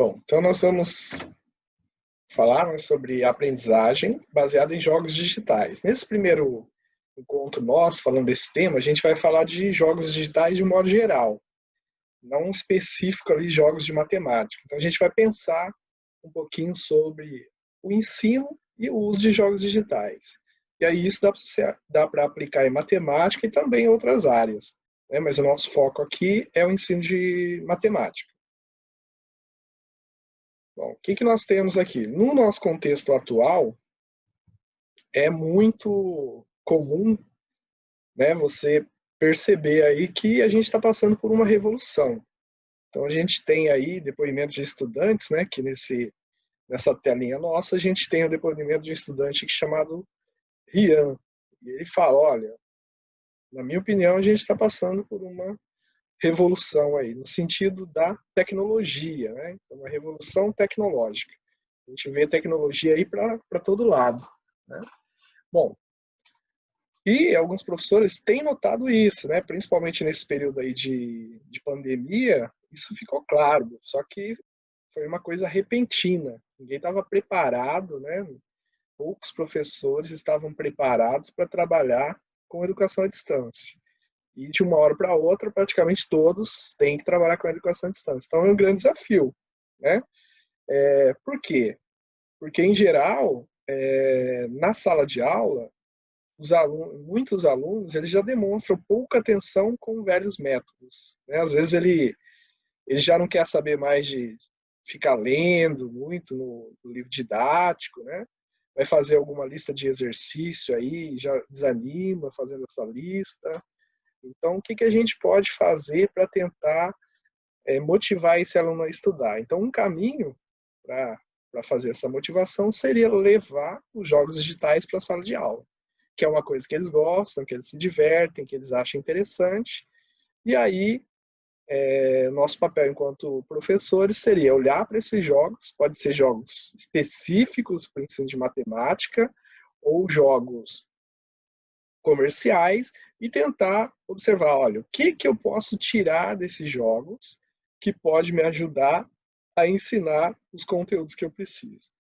Bom, então nós vamos falar, né, sobre aprendizagem baseada em jogos digitais. Nesse primeiro encontro nosso, falando desse tema, a gente vai falar de jogos digitais de um modo geral, não específico ali jogos de matemática. Então a gente vai pensar um pouquinho sobre o ensino e o uso de jogos digitais. E aí isso dá para aplicar em matemática e também em outras áreas, né? Mas o nosso foco aqui é o ensino de matemática. Bom, o que nós temos aqui? No nosso contexto atual, é muito comum, né, você perceber aí que a gente está passando por uma revolução. Então, a gente tem aí depoimentos de estudantes, né, que nessa telinha nossa, a gente tem o depoimento de um estudante chamado Rian. E ele fala, olha, na minha opinião, a gente está passando por uma revolução aí, no sentido da tecnologia, né? Uma revolução tecnológica. A gente vê tecnologia aí para todo lado, né? Bom, e alguns professores têm notado isso, né? Principalmente nesse período aí de pandemia, isso ficou claro. Só que foi uma coisa repentina. Ninguém estava preparado, né? Poucos professores estavam preparados para trabalhar com educação à distância. E de uma hora para outra, praticamente todos têm que trabalhar com a educação à distância. Então é um grande desafio, né? Por quê? Porque, em geral, na sala de aula, muitos alunos eles já demonstram pouca atenção com velhos métodos, né? Às vezes ele já não quer saber mais de ficar lendo muito no livro didático, né? Vai fazer alguma lista de exercício aí, já desanima fazendo essa lista. Então, o que a gente pode fazer para tentar motivar esse aluno a estudar? Então, um caminho para fazer essa motivação seria levar os jogos digitais para a sala de aula, que é uma coisa que eles gostam, que eles se divertem, que eles acham interessante. E aí, nosso papel enquanto professores seria olhar para esses jogos, pode ser jogos específicos para o ensino de matemática, ou jogos comerciais, e tentar observar, olha, o que eu posso tirar desses jogos que pode me ajudar a ensinar os conteúdos que eu preciso.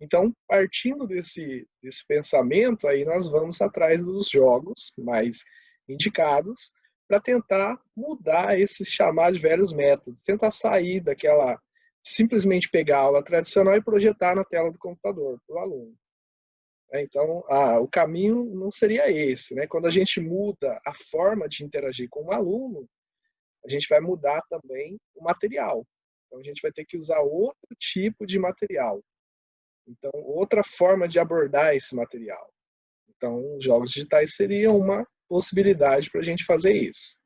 Então, partindo desse pensamento, aí nós vamos atrás dos jogos mais indicados para tentar mudar esses chamados velhos métodos, tentar sair daquela simplesmente pegar a aula tradicional e projetar na tela do computador para o aluno. Então, o caminho não seria esse, né? Quando a gente muda a forma de interagir com o aluno, a gente vai mudar também o material. Então, a gente vai ter que usar outro tipo de material. Então, outra forma de abordar esse material. Então, jogos digitais seriam uma possibilidade para a gente fazer isso.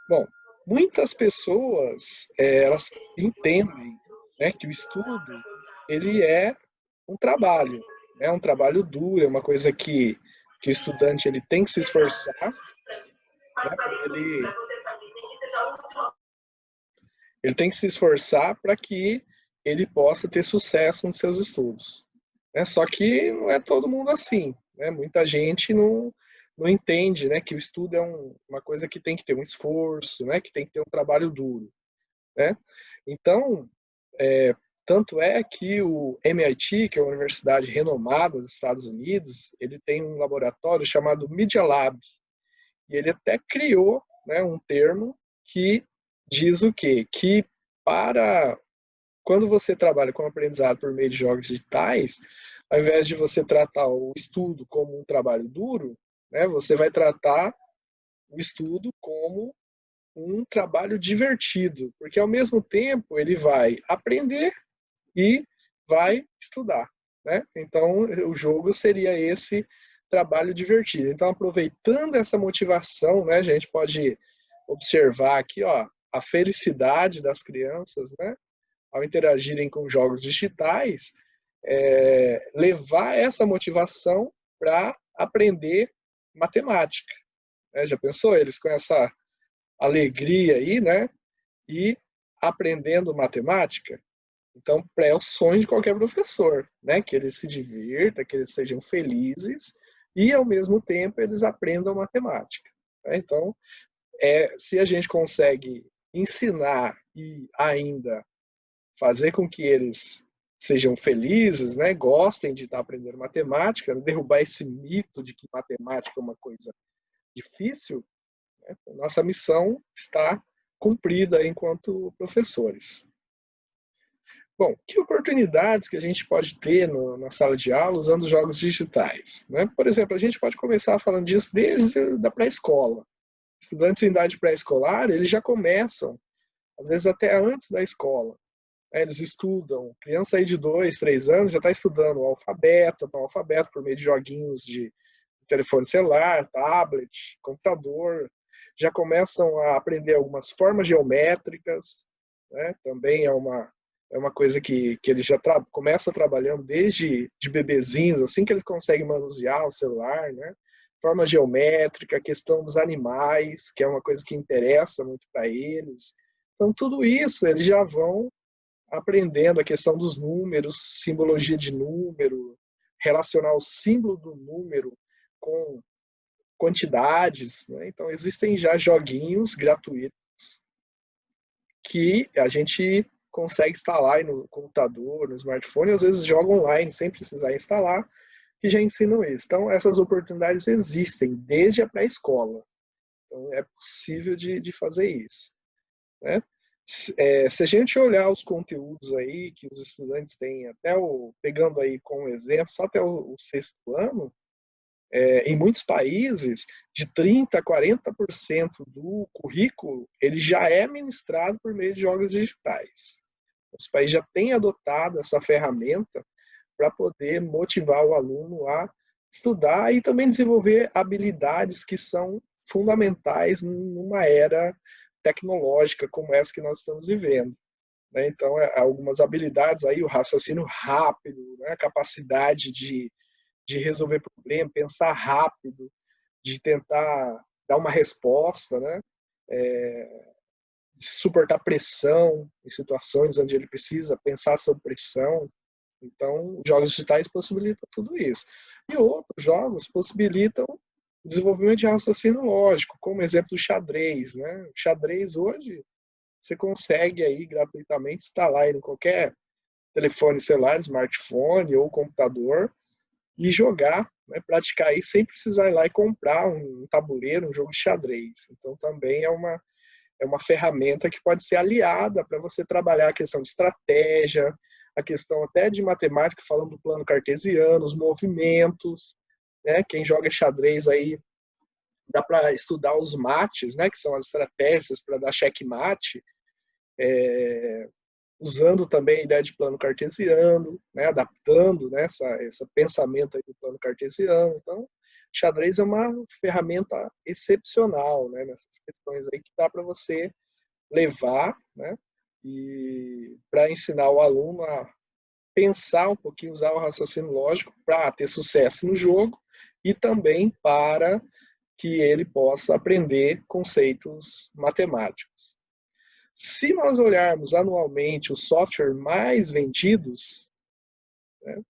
Bom, muitas pessoas elas entendem, né, que o estudo ele é um trabalho, é um trabalho duro, é uma coisa que o estudante ele tem que se esforçar, né, ele tem que se esforçar para que ele possa ter sucesso nos seus estudos. Só que não é todo mundo assim, né? Muita gente não entende, né, que o estudo é uma coisa que tem que ter um esforço, né, que tem que ter um trabalho duro, né? Então, tanto é que o MIT, que é uma universidade renomada dos Estados Unidos, ele tem um laboratório chamado Media Lab, e ele até criou, né, um termo que diz o quê? Que para quando você trabalha com aprendizado por meio de jogos digitais, ao invés de você tratar o estudo como um trabalho duro, né, você vai tratar o estudo como um trabalho divertido, porque ao mesmo tempo ele vai aprender e vai estudar, né? Então o jogo seria esse trabalho divertido. Então, aproveitando essa motivação, né, a gente pode observar aqui, ó, a felicidade das crianças, né, ao interagirem com jogos digitais, levar essa motivação para aprender matemática. Né? Já pensou eles com essa alegria aí, né? E aprendendo matemática? Então, é o sonho de qualquer professor, né? Que eles se divirtam, que eles sejam felizes e, ao mesmo tempo, eles aprendam matemática. Né? Então, se a gente consegue ensinar e ainda fazer com que eles sejam felizes, né, gostem de estar aprendendo matemática, derrubar esse mito de que matemática é uma coisa difícil, né, nossa missão está cumprida enquanto professores. Bom, que oportunidades que a gente pode ter na sala de aula usando jogos digitais? Né? Por exemplo, a gente pode começar falando disso desde a pré-escola. Estudantes em idade pré-escolar, eles já começam, às vezes até antes da escola. Eles estudam, criança aí de 2, 3 anos já está estudando o alfabeto por meio de joguinhos de telefone celular, tablet, computador, já começam a aprender algumas formas geométricas, né? Também é uma coisa que eles já começam trabalhando desde de bebezinhos, assim que eles conseguem manusear o celular, né? Forma geométrica, a questão dos animais, que é uma coisa que interessa muito para eles. Então, tudo isso eles já vão aprendendo a questão dos números, simbologia de número, relacionar o símbolo do número com quantidades, né? Então existem já joguinhos gratuitos que a gente consegue instalar aí no computador, no smartphone, às vezes joga online sem precisar instalar, que já ensinam isso. Então essas oportunidades existem desde a pré-escola. Então é possível de fazer isso, né? Se a gente olhar os conteúdos aí que os estudantes têm, pegando aí como exemplo, só até o sexto ano, em muitos países, de 30% a 40% do currículo ele já é ministrado por meio de jogos digitais. Os países já têm adotado essa ferramenta para poder motivar o aluno a estudar e também desenvolver habilidades que são fundamentais numa era tecnológica como essa que nós estamos vivendo. Então, algumas habilidades aí, o raciocínio rápido, né, a capacidade de resolver problema, pensar rápido, de tentar dar uma resposta, né, de suportar pressão em situações onde ele precisa pensar sob pressão. Então, jogos digitais possibilitam tudo isso. E outros jogos possibilitam o desenvolvimento de raciocínio lógico, como exemplo do xadrez, né? O xadrez hoje você consegue aí gratuitamente instalar em qualquer telefone celular, smartphone ou computador e jogar, né, praticar aí sem precisar ir lá e comprar um tabuleiro, um jogo de xadrez. Então também é uma ferramenta que pode ser aliada para você trabalhar a questão de estratégia, a questão até de matemática, falando do plano cartesiano, os movimentos, né? Quem joga xadrez aí dá para estudar os mates, né? Que são as estratégias para dar checkmate, usando também a ideia de plano cartesiano, né? Adaptando, né? Esse pensamento aí do plano cartesiano. Então, xadrez é uma ferramenta excepcional, né? Nessas questões aí que dá para você levar, né? E para ensinar o aluno a pensar um pouquinho, usar o raciocínio lógico para ter sucesso no jogo e também para que ele possa aprender conceitos matemáticos. Se nós olharmos anualmente os softwares mais vendidos, né,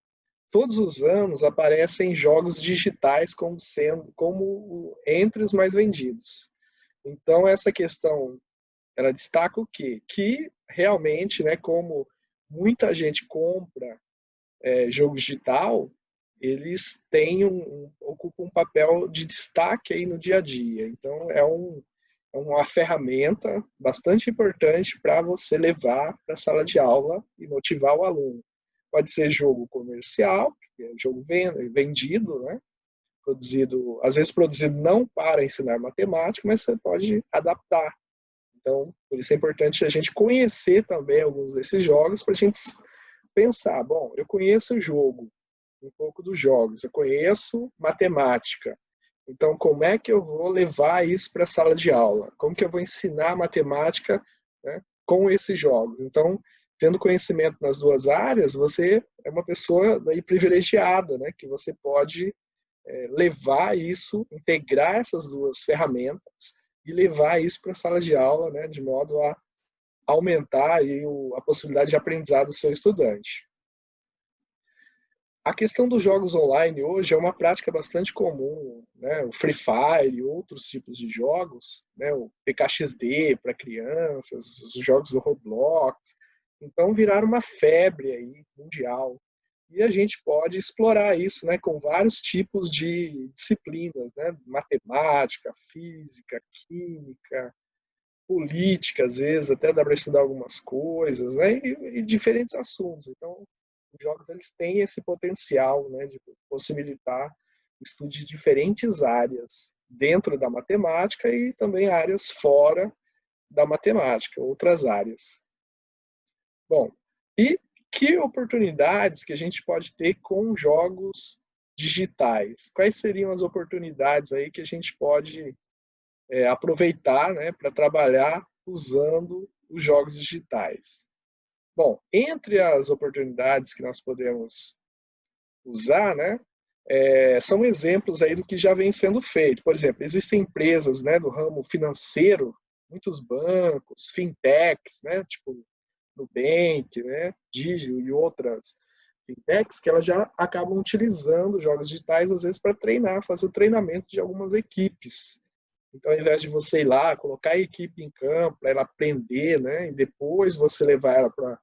todos os anos aparecem jogos digitais como entre os mais vendidos. Então essa questão ela destaca o quê? Que realmente, né, como muita gente compra jogo digital, eles ocupam um papel de destaque aí no dia a dia. Então é uma ferramenta bastante importante para você levar para a sala de aula e motivar o aluno. Pode ser jogo comercial, que é jogo vendido, né? Produzido, às vezes produzido não para ensinar matemática, mas você pode adaptar. Então, por isso é importante a gente conhecer também alguns desses jogos para a gente pensar, bom, eu conheço o jogo, um pouco dos jogos, eu conheço matemática, então como é que eu vou levar isso para a sala de aula? Como que eu vou ensinar matemática, né, com esses jogos? Então, tendo conhecimento nas duas áreas, você é uma pessoa daí privilegiada, né, que você pode levar isso, integrar essas duas ferramentas e levar isso para a sala de aula, né, de modo a aumentar aí a possibilidade de aprendizado do seu estudante. A questão dos jogos online hoje é uma prática bastante comum, né? O Free Fire e outros tipos de jogos, né? O PKXD para crianças, os jogos do Roblox. Então viraram uma febre aí mundial. E a gente pode explorar isso, né, com vários tipos de disciplinas, né, matemática, física, química, política, às vezes até dá para estudar algumas coisas, né, e diferentes assuntos. Então, os jogos eles têm esse potencial, né, de possibilitar o estudo de diferentes áreas dentro da matemática e também áreas fora da matemática, outras áreas. Bom, e que oportunidades que a gente pode ter com jogos digitais? Quais seriam as oportunidades aí que a gente pode aproveitar, né, para trabalhar usando os jogos digitais? Bom, entre as oportunidades que nós podemos usar, né, são exemplos aí do que já vem sendo feito. Por exemplo, existem empresas, né, do ramo financeiro, muitos bancos, fintechs, né, tipo Nubank, né, Digio e outras fintechs, que elas já acabam utilizando jogos digitais, às vezes, para treinar, fazer o treinamento de algumas equipes. Então, ao invés de você ir lá, colocar a equipe em campo, para ela aprender, né, e depois você levar ela para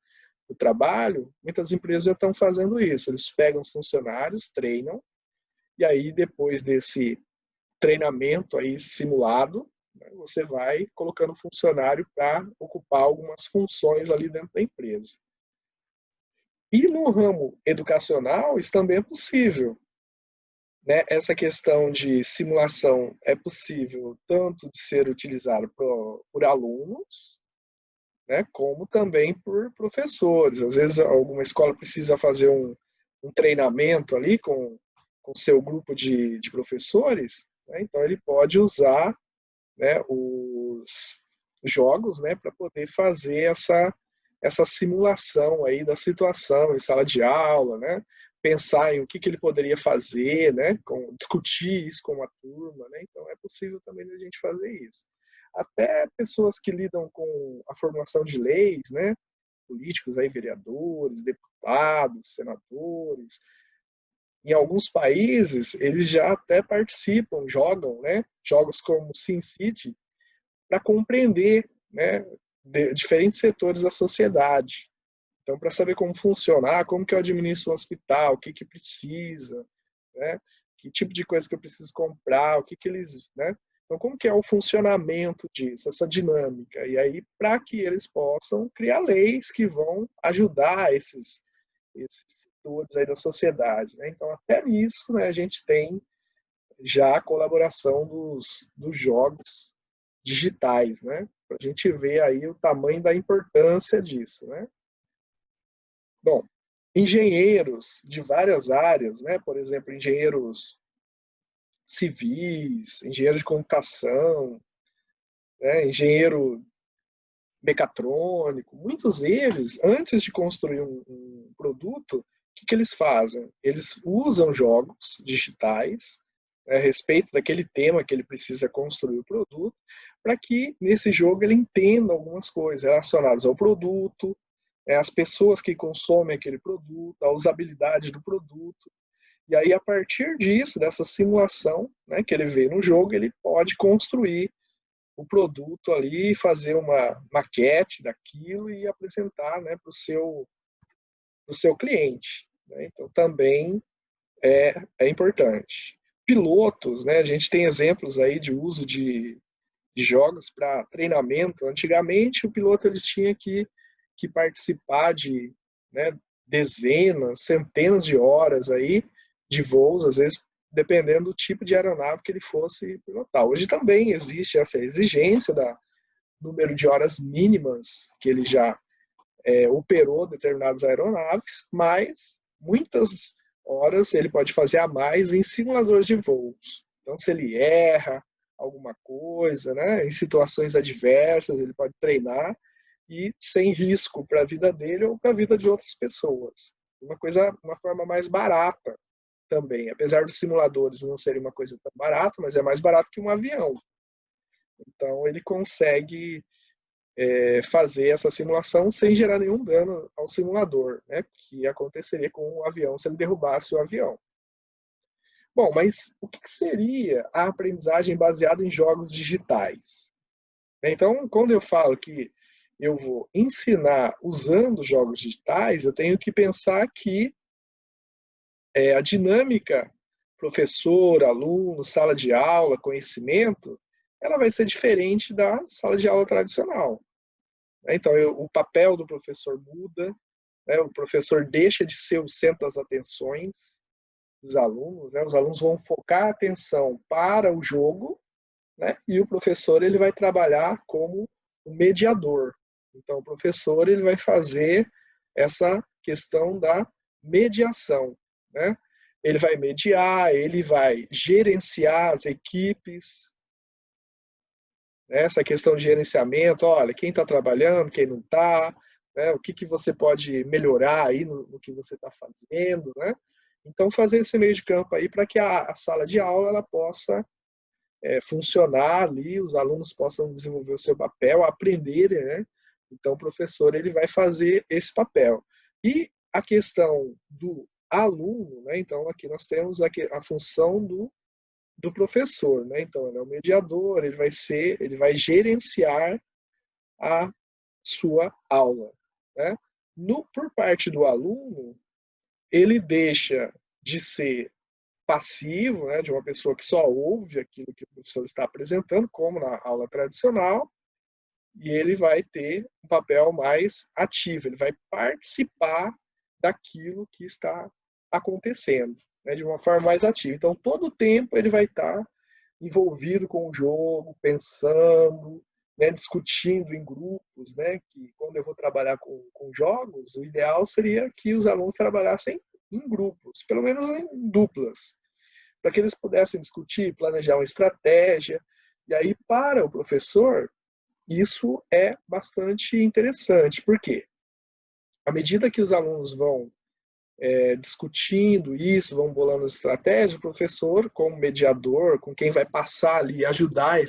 o trabalho, muitas empresas já estão fazendo isso. Eles pegam os funcionários, treinam, e aí, depois desse treinamento aí simulado, né, você vai colocando funcionário para ocupar algumas funções ali dentro da empresa. E no ramo educacional, isso também é possível. Né? Essa questão de simulação é possível tanto de ser utilizado por alunos, né, como também por professores. Às vezes, alguma escola precisa fazer um treinamento ali com seu grupo de professores, né? Então ele pode usar, né, os jogos, né, para poder fazer essa simulação aí da situação em sala de aula, né? Pensar em o que ele poderia fazer, né? Discutir isso com a turma, né? Então é possível também a gente fazer isso. Até pessoas que lidam com a formulação de leis, né? Políticos aí, vereadores, deputados, senadores. Em alguns países, eles já até participam, jogam, né? Jogos como SimCity, para compreender, né, diferentes setores da sociedade. Então, para saber como funcionar, como que eu administro um hospital, o que que precisa, né, que tipo de coisa que eu preciso comprar, o que que eles, né? Então, como que é o funcionamento disso, essa dinâmica? E aí, para que eles possam criar leis que vão ajudar esses setores aí da sociedade, né? Então, até nisso, né, a gente tem já a colaboração dos jogos digitais, né? Para a gente ver aí o tamanho da importância disso, né? Bom, engenheiros de várias áreas, né? Por exemplo, engenheiros civis, engenheiro de computação, né? Engenheiro mecatrônico, muitos deles, antes de construir um produto, o que eles fazem? Eles usam jogos digitais, né, a respeito daquele tema que ele precisa construir o produto, para que nesse jogo ele entenda algumas coisas relacionadas ao produto, as pessoas que consomem aquele produto, a usabilidade do produto. E aí, a partir disso, dessa simulação, né, que ele vê no jogo, ele pode construir o produto ali, fazer uma maquete daquilo e apresentar, né, para o seu cliente. Né? Então, também é importante. Pilotos, né, a gente tem exemplos aí de uso de jogos para treinamento. Antigamente, o piloto ele tinha que participar de, né, dezenas, centenas de horas aí de voos, às vezes dependendo do tipo de aeronave que ele fosse pilotar. Hoje também existe essa exigência da número de horas mínimas que ele já operou determinadas aeronaves, mas muitas horas ele pode fazer a mais em simuladores de voos. Então, se ele erra alguma coisa, né, em situações adversas, ele pode treinar e sem risco para a vida dele ou para a vida de outras pessoas. Uma forma mais barata também, apesar dos simuladores não serem uma coisa tão barata, mas é mais barato que um avião. Então ele consegue fazer essa simulação sem gerar nenhum dano ao simulador, né, que aconteceria com o avião se ele derrubasse o avião. Bom, mas o que seria a aprendizagem baseada em jogos digitais? Então, quando eu falo que eu vou ensinar usando jogos digitais, eu tenho que pensar que a dinâmica professor, aluno, sala de aula, conhecimento, ela vai ser diferente da sala de aula tradicional. Então, o papel do professor muda, né? O professor deixa de ser o centro das atenções dos alunos, né? Os alunos vão focar a atenção para o jogo, né? E o professor ele vai trabalhar como o mediador. Então, o professor ele vai fazer essa questão da mediação, né? Ele vai mediar, ele vai gerenciar as equipes, né? Essa questão de gerenciamento, olha, quem está trabalhando, quem não está, né? O que você pode melhorar aí no que você está fazendo, né? Então, fazer esse meio de campo aí para que a sala de aula ela possa funcionar ali, os alunos possam desenvolver o seu papel, aprender, né? Então, o professor ele vai fazer esse papel. E a questão do aluno, né? Então, aqui nós temos a função do professor, né? Então, ele é o mediador, ele vai gerenciar a sua aula, né? Por parte do aluno, ele deixa de ser passivo, né, de uma pessoa que só ouve aquilo que o professor está apresentando, como na aula tradicional, e ele vai ter um papel mais ativo, ele vai participar daquilo que está acontecendo, né, de uma forma mais ativa. Então, todo o tempo ele vai estar envolvido com o jogo, pensando, né, discutindo em grupos, né, que quando eu vou trabalhar com jogos, o ideal seria que os alunos trabalhassem em grupos, pelo menos em duplas, para que eles pudessem discutir, planejar uma estratégia. E aí, para o professor, isso é bastante interessante. Por quê? À medida que os alunos vão discutindo isso, vão bolando as estratégias, o professor, como mediador, com quem vai passar ali, ajudar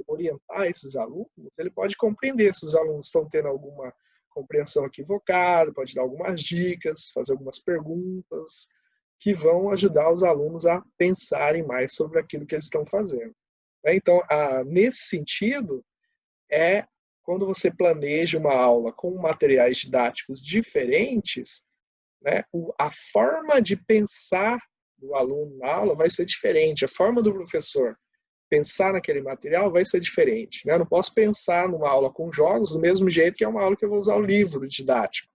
orientar esses alunos, ele pode compreender se os alunos estão tendo alguma compreensão equivocada, pode dar algumas dicas, fazer algumas perguntas, que vão ajudar os alunos a pensarem mais sobre aquilo que eles estão fazendo. Então, nesse sentido, quando você planeja uma aula com materiais didáticos diferentes, né, a forma de pensar do aluno na aula vai ser diferente, a forma do professor pensar naquele material vai ser diferente. Né? Eu não posso pensar numa aula com jogos do mesmo jeito que é uma aula que eu vou usar o livro didático.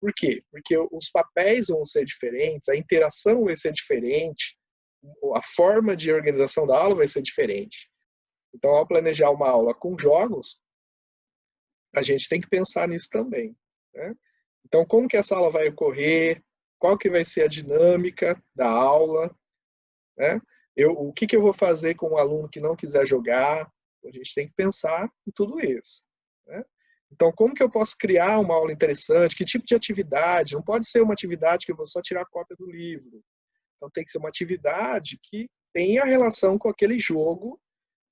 Por quê? Porque os papéis vão ser diferentes, a interação vai ser diferente, a forma de organização da aula vai ser diferente. Então, ao planejar uma aula com jogos, a gente tem que pensar nisso também. Né? Então, como que essa aula vai ocorrer? Qual que vai ser a dinâmica da aula? Né? O que eu vou fazer com um aluno que não quiser jogar? A gente tem que pensar em tudo isso. Né? Então, como que eu posso criar uma aula interessante? Que tipo de atividade? Não pode ser uma atividade que eu vou só tirar a cópia do livro. Então, tem que ser uma atividade que tenha relação com aquele jogo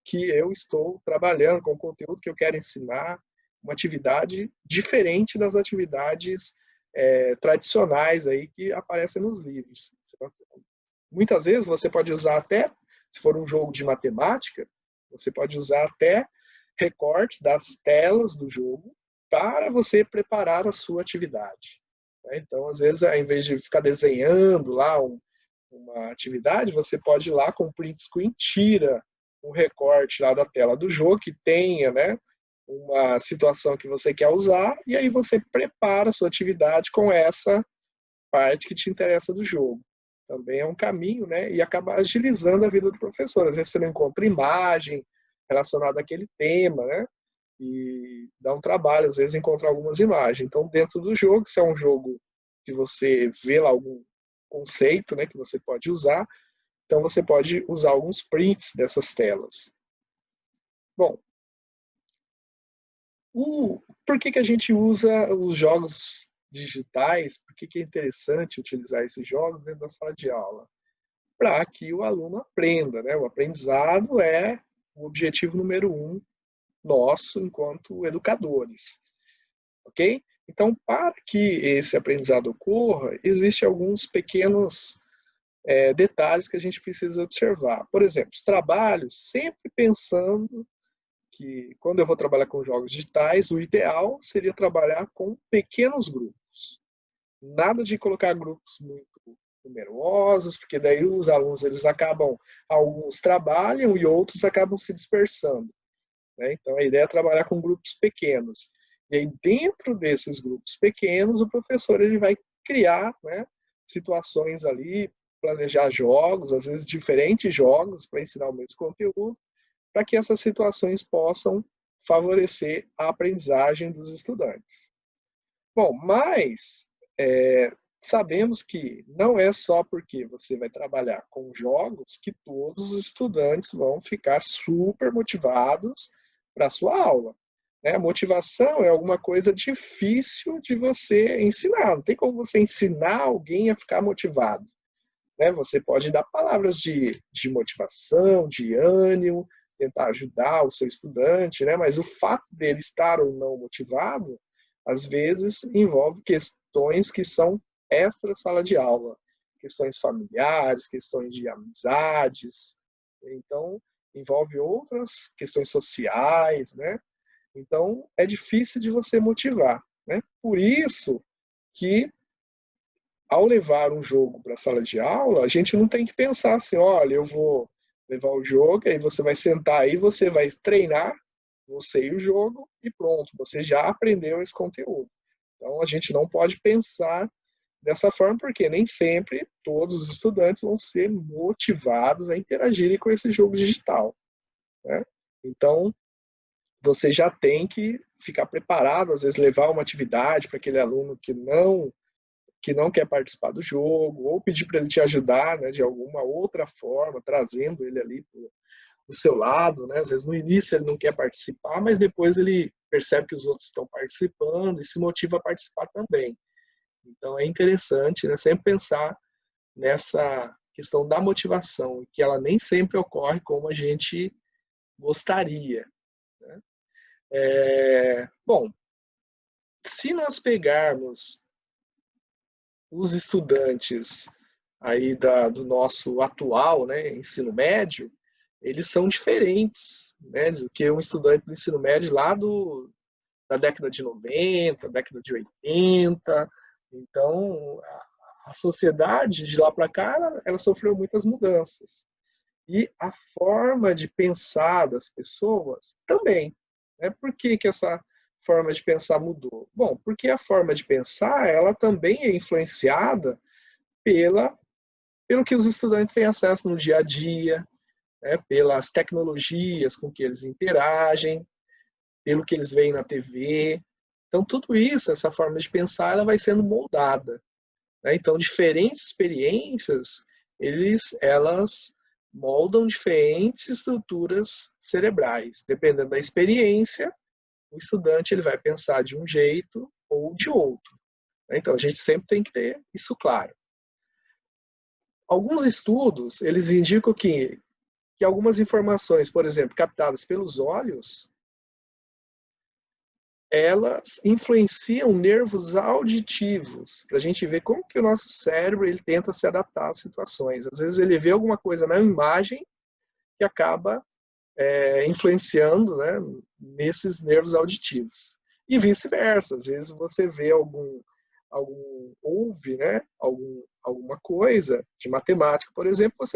que eu estou trabalhando, com o conteúdo que eu quero ensinar. Uma atividade diferente das atividades tradicionais aí que aparecem nos livros. Muitas vezes você pode usar até, se for um jogo de matemática, você pode usar até recortes das telas do jogo para você preparar a sua atividade. Então, às vezes, ao invés de ficar desenhando lá uma atividade, você pode ir lá com o print screen, tira um recorte lá da tela do jogo que tenha, né, uma situação que você quer usar, e aí você prepara a sua atividade com essa parte que te interessa do jogo. Também é um caminho, né, e acaba agilizando a vida do professor. Às vezes você não encontra imagem relacionada àquele tema, né, e dá um trabalho, às vezes, encontrar algumas imagens. Então, dentro do jogo, se é um jogo que você vê lá algum conceito, né, que você pode usar, então você pode usar alguns prints dessas telas. Bom, por que a gente usa os jogos digitais? Por que é interessante utilizar esses jogos dentro da sala de aula? Para que o aluno aprenda, né? O aprendizado é o objetivo número 1 nosso enquanto educadores, ok? Então, para que esse aprendizado ocorra, existem alguns pequenos detalhes que a gente precisa observar. Por exemplo, os trabalhos sempre pensando que quando eu vou trabalhar com jogos digitais, o ideal seria trabalhar com pequenos grupos. Nada de colocar grupos muito numerosos, porque daí os alunos eles acabam, alguns trabalham e outros acabam se dispersando, né? Então a ideia é trabalhar com grupos pequenos. E aí dentro desses grupos pequenos, o professor ele vai criar, né, situações ali, planejar jogos, às vezes diferentes jogos para ensinar o mesmo conteúdo, para que essas situações possam favorecer a aprendizagem dos estudantes. Bom, mas sabemos que não é só porque você vai trabalhar com jogos que todos os estudantes vão ficar super motivados para a sua aula. A motivação é alguma coisa difícil de você ensinar. Não tem como você ensinar alguém a ficar motivado. Você pode dar palavras de motivação, de ânimo, tentar ajudar o seu estudante, mas o fato dele estar ou não motivado, às vezes envolve questões que são extra sala de aula, questões familiares, questões de amizades, então envolve outras questões sociais, Então é difícil de você motivar, Por isso que ao levar um jogo para a sala de aula, a gente não tem que pensar assim, olha, eu vou levar o jogo, aí você vai sentar aí, você vai treinar, você e o jogo, e pronto, você já aprendeu esse conteúdo. Então a gente não pode pensar dessa forma, porque nem sempre todos os estudantes vão ser motivados a interagirem com esse jogo digital, Então você já tem que ficar preparado, às vezes levar uma atividade para aquele aluno que não quer participar do jogo, ou pedir para ele te ajudar, de alguma outra forma, trazendo ele ali para o seu lado, Às vezes no início ele não quer participar, mas depois ele percebe que os outros estão participando e se motiva a participar também. Então é interessante, sempre pensar nessa questão da motivação, que ela nem sempre ocorre como a gente gostaria. Bom, se nós pegarmos os estudantes aí do nosso atual, ensino médio, eles são diferentes, do que um estudante do ensino médio lá da década de 90, década de 80. Então, a sociedade de lá para cá, ela sofreu muitas mudanças. E a forma de pensar das pessoas também. Por que essa forma de pensar mudou? Bom, porque a forma de pensar, ela também é influenciada pelo que os estudantes têm acesso no dia a dia, pelas tecnologias com que eles interagem, pelo que eles veem na TV. Então, tudo isso, essa forma de pensar, ela vai sendo moldada. Então, diferentes experiências, elas moldam diferentes estruturas cerebrais. Dependendo da experiência, o estudante ele vai pensar de um jeito ou de outro. Então, a gente sempre tem que ter isso claro. Alguns estudos, eles indicam que algumas informações, por exemplo, captadas pelos olhos, elas influenciam nervos auditivos, para a gente ver como que o nosso cérebro ele tenta se adaptar às situações. Às vezes ele vê alguma coisa na imagem que acaba influenciando, nesses nervos auditivos. E vice-versa, às vezes você vê ouve, alguma coisa de matemática, por exemplo, o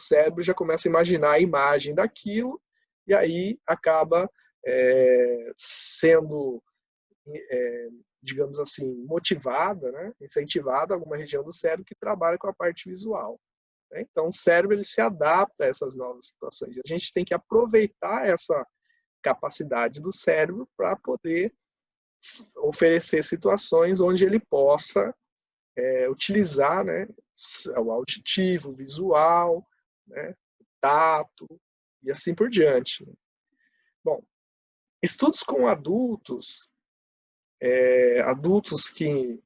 cérebro já começa a imaginar a imagem daquilo, e aí acaba sendo, digamos assim, motivada, incentivada alguma região do cérebro que trabalha com a parte visual. Então, o cérebro ele se adapta a essas novas situações. A gente tem que aproveitar essa capacidade do cérebro para poder oferecer situações onde ele possa utilizar o auditivo, o visual, o tato e assim por diante. Bom, estudos com adultos, adultos que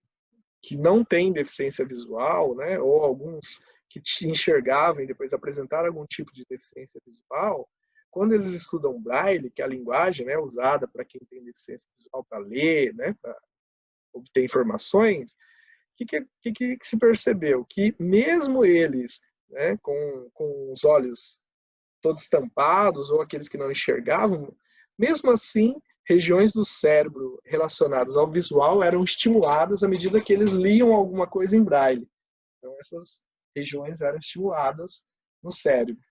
não têm deficiência visual, ou alguns que enxergavam e depois apresentaram algum tipo de deficiência visual, quando eles estudam Braille, que é a linguagem usada para quem tem deficiência visual para ler, para obter informações, o que se percebeu? Que mesmo eles com os olhos todos tampados, ou aqueles que não enxergavam, mesmo assim, regiões do cérebro relacionadas ao visual eram estimuladas à medida que eles liam alguma coisa em braille. Então, essas regiões eram estimuladas no cérebro,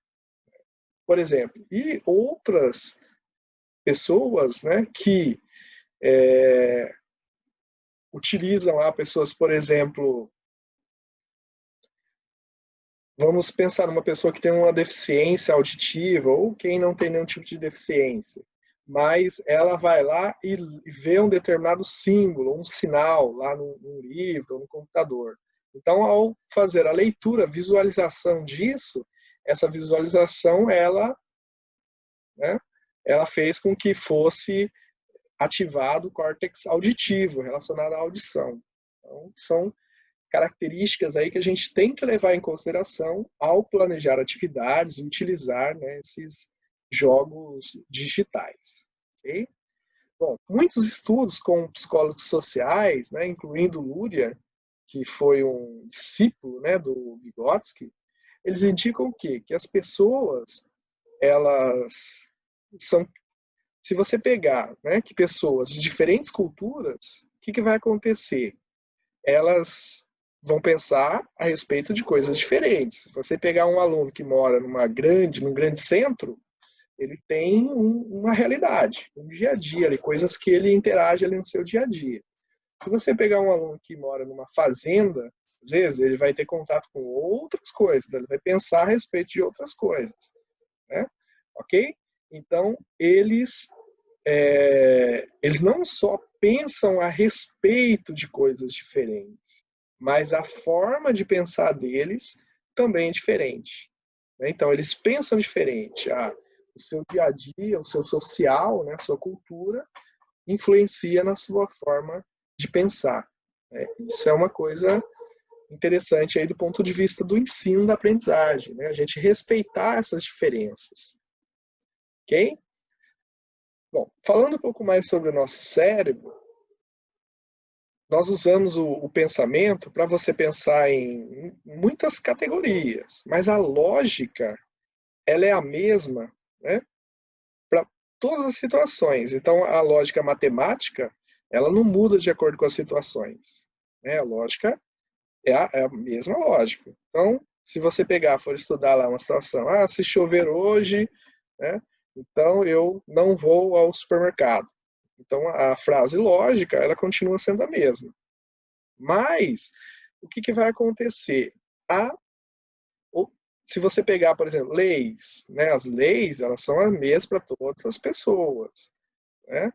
por exemplo. E outras pessoas, né, que utilizam lá, pessoas, por exemplo, vamos pensar numa pessoa que tem uma deficiência auditiva, ou quem não tem nenhum tipo de deficiência, mas ela vai lá e vê um determinado símbolo, um sinal lá no livro, no computador. Então, ao fazer a leitura, a visualização disso, essa visualização, ela fez com que fosse ativado o córtex auditivo, relacionado à audição. Então, são características aí que a gente tem que levar em consideração ao planejar atividades e utilizar, né, esses jogos digitais. Okay? Bom, muitos estudos com psicólogos sociais, né, incluindo Luria, que foi um discípulo, né, do Vygotsky, eles indicam o quê? Que as pessoas, elas são, se você pegar, né, que pessoas de diferentes culturas, o que vai acontecer? Elas vão pensar a respeito de coisas diferentes. Se você pegar um aluno que mora num grande centro, ele tem uma realidade, um dia a dia, ali, coisas que ele interage ali no seu dia a dia. Se você pegar um aluno que mora numa fazenda, às vezes ele vai ter contato com outras coisas, ele vai pensar a respeito de outras coisas, né? Ok? Então, eles não só pensam a respeito de coisas diferentes, mas a forma de pensar deles também é diferente. Então, eles pensam diferente. O seu dia a dia, o seu social, né, a sua cultura, influencia na sua forma de pensar. Isso é uma coisa interessante aí do ponto de vista do ensino da aprendizagem, né? A gente respeitar essas diferenças. Ok? Bom, falando um pouco mais sobre o nosso cérebro, nós usamos o pensamento para você pensar em muitas categorias, mas a lógica, ela é a mesma, né, para todas as situações. Então, a lógica matemática, ela não muda de acordo com as situações, né? A lógica é a mesma lógica. Então, se você for estudar lá uma situação, se chover hoje, né, então eu não vou ao supermercado. Então, a frase lógica, ela continua sendo a mesma. Mas, o que vai acontecer? Se você pegar, por exemplo, leis, né? As leis, elas são as mesmas para todas as pessoas, né?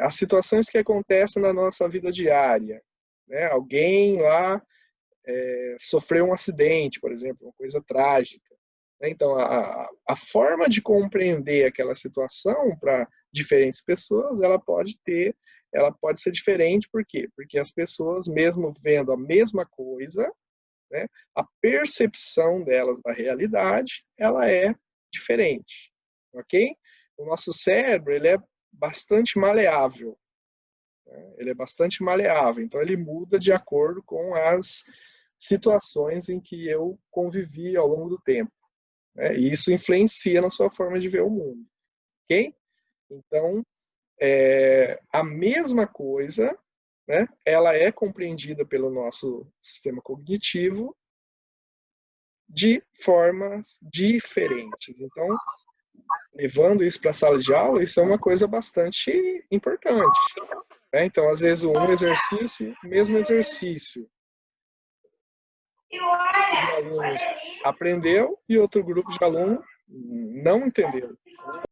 As situações que acontecem na nossa vida diária, né? Alguém lá sofreu um acidente, por exemplo, uma coisa trágica. Então, a forma de compreender aquela situação para diferentes pessoas, ela pode ser diferente. Por quê? Porque as pessoas, mesmo vendo a mesma coisa, né, a percepção delas da realidade, ela é diferente, ok? O nosso cérebro, ele é bastante maleável, né? Ele é bastante maleável, então ele muda de acordo com as situações em que eu convivi ao longo do tempo, né? E isso influencia na sua forma de ver o mundo, ok? Então, a mesma coisa, né, ela é compreendida pelo nosso sistema cognitivo de formas diferentes. Então, levando isso para a sala de aula, isso é uma coisa bastante importante, né? Então, às vezes, mesmo exercício, de alunos aprendeu e outro grupo de alunos não entendeu.